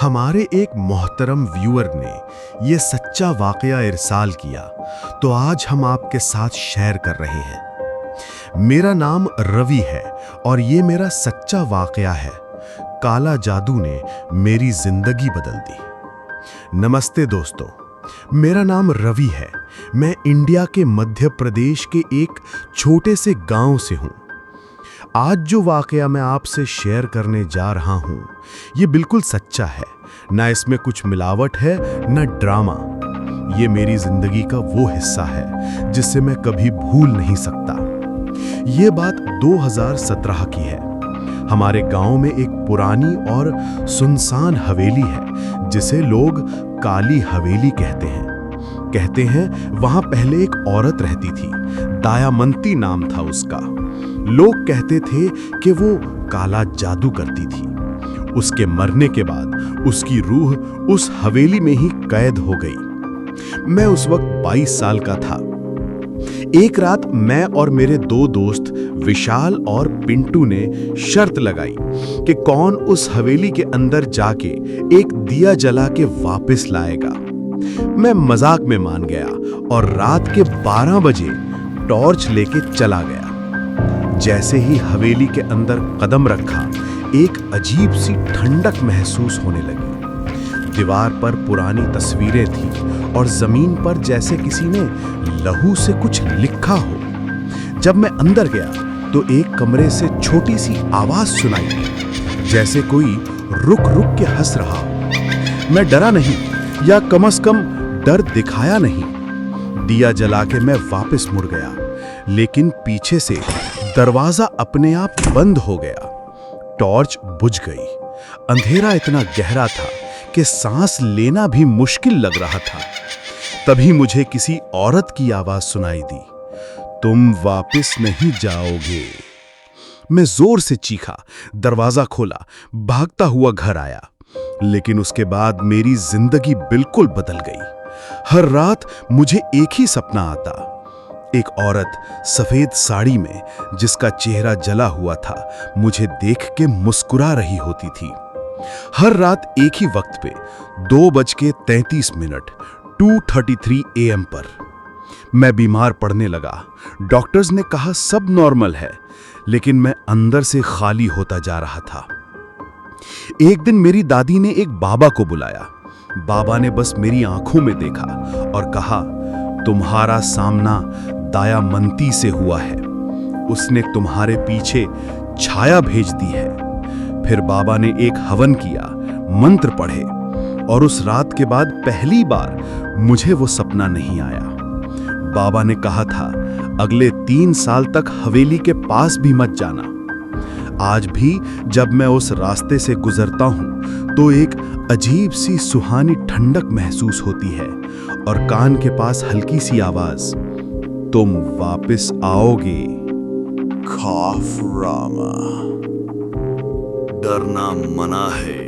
हमारे एक मोहतरम व्यूअर ने ये सच्चा वाकया इरसाल किया, तो आज हम आपके साथ शेयर कर रहे हैं। मेरा नाम रवि है और ये मेरा सच्चा वाकया है। काला जादू ने मेरी जिंदगी बदल दी। नमस्ते दोस्तों, मेरा नाम रवि है। मैं इंडिया के मध्य प्रदेश के एक छोटे से गांव से हूं। आज जो वाकया मैं आपसे शेयर करने जा रहा हूं, ये बिल्कुल सच्चा है। ना इसमें कुछ मिलावट है, ना ड्रामा। ये मेरी जिंदगी का वो हिस्सा है जिसे मैं कभी भूल नहीं सकता। ये बात 2017 की है। हमारे गांव में एक पुरानी और सुनसान हवेली है जिसे लोग काली हवेली कहते हैं वहां पहले एक औरत रहती थी। दायामंती नाम था उसका। लोग कहते थे कि वो काला जादू करती थी। उसके मरने के बाद उसकी रूह उस हवेली में ही कैद हो गई। मैं उस वक्त 22 साल का था। एक रात मैं और मेरे 2 दोस्त विशाल और पिंटू ने शर्त लगाई कि कौन उस हवेली के अंदर जाके एक दिया जला के वापस लाएगा। मैं मजाक में मान गया और रात के 12 बजे टॉर्च लेके चला गया। जैसे ही हवेली के अंदर कदम रखा, एक अजीब सी ठंडक महसूस होने लगी। दीवार पर पुरानी तस्वीरें थी और जमीन पर जैसे किसी ने लहू से कुछ लिखा हो। जब मैं अंदर गया तो एक कमरे से छोटी सी आवाज सुनाई दी, जैसे कोई रुक रुक के हंस रहा हो। मैं डरा नहीं, या कम से कम डर दिखाया नहीं। दिया जला के मैं वापस मुड़ गया, लेकिन पीछे से दरवाजा अपने आप बंद हो गया। टॉर्च बुझ गई। अंधेरा इतना गहरा था कि सांस लेना भी मुश्किल लग रहा था। तभी मुझे किसी औरत की आवाज सुनाई दी, तुम वापस नहीं जाओगे। मैं जोर से चीखा, दरवाजा खोला, भागता हुआ घर आया। लेकिन उसके बाद मेरी जिंदगी बिल्कुल बदल गई। हर रात मुझे एक ही सपना आता। एक औरत सफेद साड़ी में, जिसका चेहरा जला हुआ था, मुझे देख के मुस्कुरा रही होती थी। हर रात एक ही वक्त पे 2:33 2:33 AM पर मैं बीमार पड़ने लगा। डॉक्टर्स ने कहा सब नॉर्मल है, लेकिन मैं अंदर से खाली होता जा रहा था। एक दिन मेरी दादी ने एक बाबा को बुलाया। बाबा ने बस मेरी आंखों में देखा और कहा, तुम्हारा सामना दायामंती से हुआ है। उसने तुम्हारे पीछे छाया भेज दी है। फिर बाबा ने एक हवन किया, मंत्र पढ़े, और उस रात के बाद पहली बार मुझे वो सपना नहीं आया। बाबा ने कहा था, अगले 3 साल तक हवेली के पास भी मत जाना। आज भी जब मैं उस रास्ते से गुजरता हूं तो एक अजीब सी सुहानी ठंडक महसूस होती है और कान के पास हल्की सी आवाज, तुम वापस आओगे। खौफ रामा, डरना मना है।